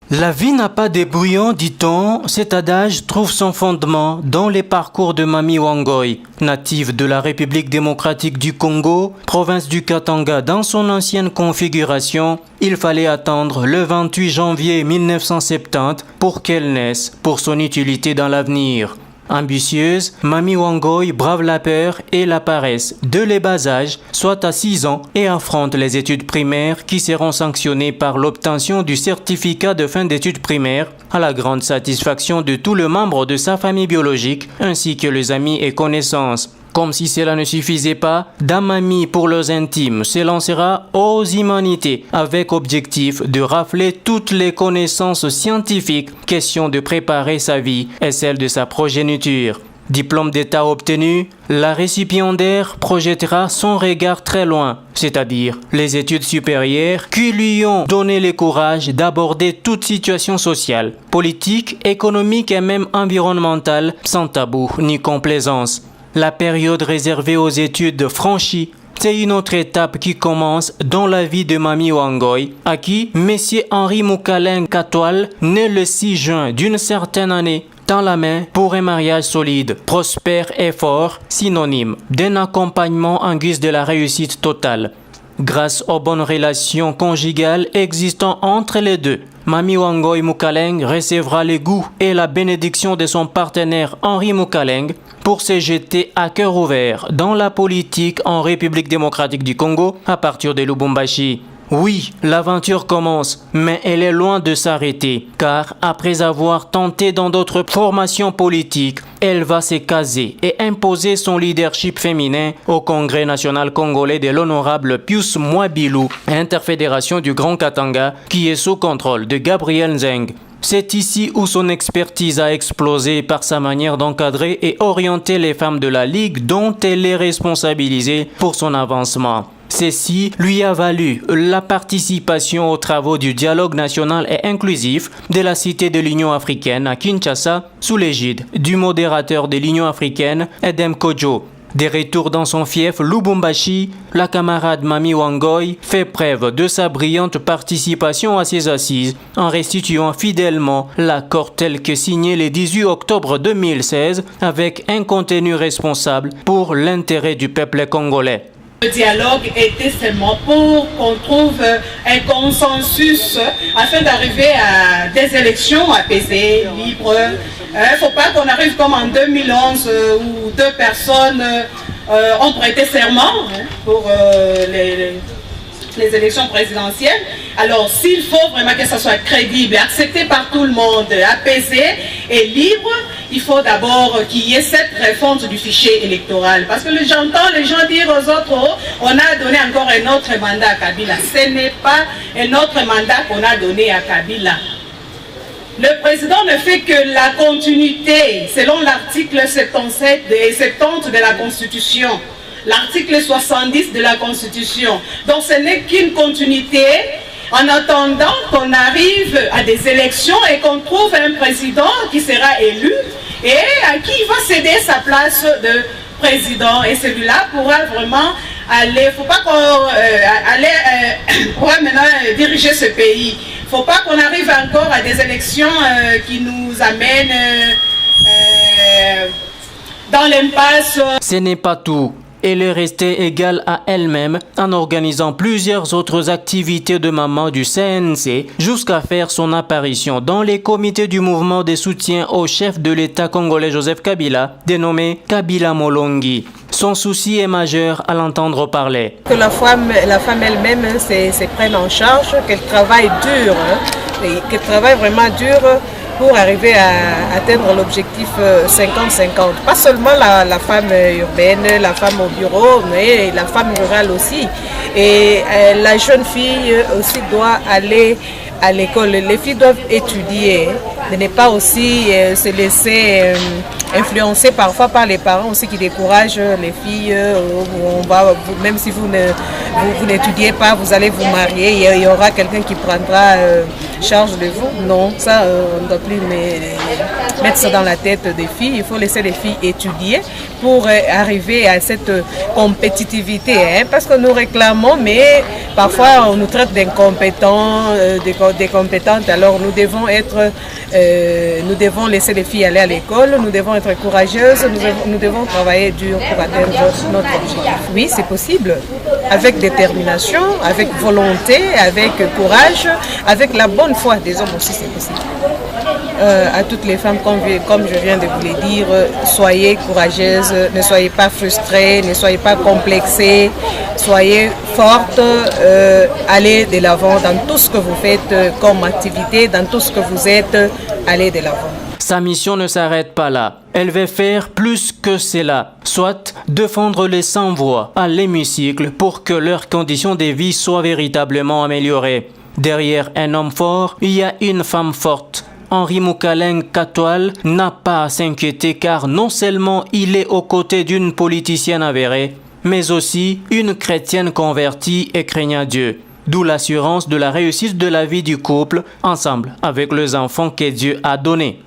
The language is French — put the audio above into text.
La vie n'a pas de bouillon, dit-on. Cet adage trouve son fondement dans les parcours de Mami Wangoy, native de la République démocratique du Congo, province du Katanga dans son ancienne configuration. Il fallait attendre le 28 janvier 1970 pour qu'elle naisse, pour son utilité dans l'avenir. Ambitieuse, Mami Wangoy brave la peur et la paresse dès le bas âge, soit à 6 ans, et affronte les études primaires qui seront sanctionnées par l'obtention du certificat de fin d'études primaires, à la grande satisfaction de tous les membres de sa famille biologique, ainsi que les amis et connaissances. Comme si cela ne suffisait pas, Damami pour leurs intimes s'élancera aux humanités avec objectif de rafler toutes les connaissances scientifiques, question de préparer sa vie et celle de sa progéniture. Diplôme d'État obtenu, la récipiendaire projettera son regard très loin, c'est-à-dire les études supérieures qui lui ont donné le courage d'aborder toute situation sociale, politique, économique et même environnementale sans tabou ni complaisance. La période réservée aux études franchie, c'est une autre étape qui commence dans la vie de Mami Wangoy, à qui Messieurs Henri Mukaleng Katwal, né le 6 juin d'une certaine année, tend la main pour un mariage solide, prospère et fort, synonyme d'un accompagnement en guise de la réussite totale. Grâce aux bonnes relations conjugales existant entre les deux, Mami Wangoy Mukaleng recevra le goût et la bénédiction de son partenaire Henri Mukaleng pour se jeter à cœur ouvert dans la politique en République démocratique du Congo à partir de Lubumbashi. Oui, l'aventure commence, mais elle est loin de s'arrêter, car après avoir tenté dans d'autres formations politiques, elle va se caser et imposer son leadership féminin au Congrès national congolais de l'honorable Pius Mwabilou, interfédération du Grand Katanga, qui est sous contrôle de Gabriel Nzeng. C'est ici où son expertise a explosé par sa manière d'encadrer et orienter les femmes de la Ligue dont elle est responsabilisée pour son avancement. Ceci lui a valu la participation aux travaux du dialogue national et inclusif de la Cité de l'Union africaine à Kinshasa sous l'égide du modérateur de l'Union africaine, Edem Kodjo. De retour dans son fief Lubumbashi, la camarade Mami Wangoy fait preuve de sa brillante participation à ses assises en restituant fidèlement l'accord tel que signé le 18 octobre 2016 avec un contenu responsable pour l'intérêt du peuple congolais. Le dialogue était seulement pour qu'on trouve un consensus afin d'arriver à des élections apaisées, libres. Il ne faut pas qu'on arrive comme en 2011 où 2 personnes ont prêté serment pour les élections présidentielles. Alors s'il faut vraiment que ça soit crédible, accepté par tout le monde, apaisé et libre, il faut d'abord qu'il y ait cette réforme du fichier électoral. Parce que j'entends les gens dire aux autres, oh, on a donné encore un autre mandat à Kabila. Ce n'est pas un autre mandat qu'on a donné à Kabila. Le président ne fait que la continuité, selon l'article 77 et 70 de la Constitution. L'article 70 de la Constitution. Donc ce n'est qu'une continuité en attendant qu'on arrive à des élections et qu'on trouve un président qui sera élu et à qui il va céder sa place de président. Et celui-là pourra vraiment aller, il ne faut pas qu'on pourra maintenant diriger ce pays. Il ne faut pas qu'on arrive encore à des élections qui nous amènent dans l'impasse. Ce n'est pas tout. Elle est restée égale à elle-même en organisant plusieurs autres activités de maman du CNC jusqu'à faire son apparition dans les comités du mouvement de soutien au chef de l'État congolais Joseph Kabila, dénommé Kabila Molongi. Son souci est majeur à l'entendre parler. Que la femme elle-même se prenne en charge, qu'elle travaille dur, qu'elle travaille vraiment dur pour arriver à atteindre l'objectif 50-50. Pas seulement la femme urbaine, la femme au bureau, mais la femme rurale aussi. Et la jeune fille aussi doit aller à l'école. Les filles doivent étudier. de ne pas aussi se laisser influencer parfois par les parents aussi qui découragent les filles. Même si vous n'étudiez pas, vous allez vous marier, il y aura quelqu'un qui prendra charge de vous. Non, ça, on ne doit plus mettre ça dans la tête des filles. Il faut laisser les filles étudier pour arriver à cette compétitivité. Parce que nous réclamons, mais parfois on nous traite d'incompétents, des compétentes. Alors nous devons laisser les filles aller à l'école, nous devons être courageuses, nous devons travailler dur pour atteindre notre objectif. Oui, c'est possible. Avec détermination, avec volonté, avec courage, avec la bonne foi des hommes aussi, c'est possible. À toutes les femmes, comme je viens de vous le dire, soyez courageuses, ne soyez pas frustrées, ne soyez pas complexées, soyez fortes, allez de l'avant dans tout ce que vous faites comme activité, dans tout ce que vous êtes, allez de l'avant. Sa mission ne s'arrête pas là. Elle veut faire plus que cela, soit défendre les sans-voix à l'hémicycle pour que leurs conditions de vie soient véritablement améliorées. Derrière un homme fort, il y a une femme forte. Henri Moukaleng Katoal n'a pas à s'inquiéter car non seulement il est aux côtés d'une politicienne avérée, mais aussi une chrétienne convertie et craignant Dieu. D'où l'assurance de la réussite de la vie du couple, ensemble avec les enfants que Dieu a donnés.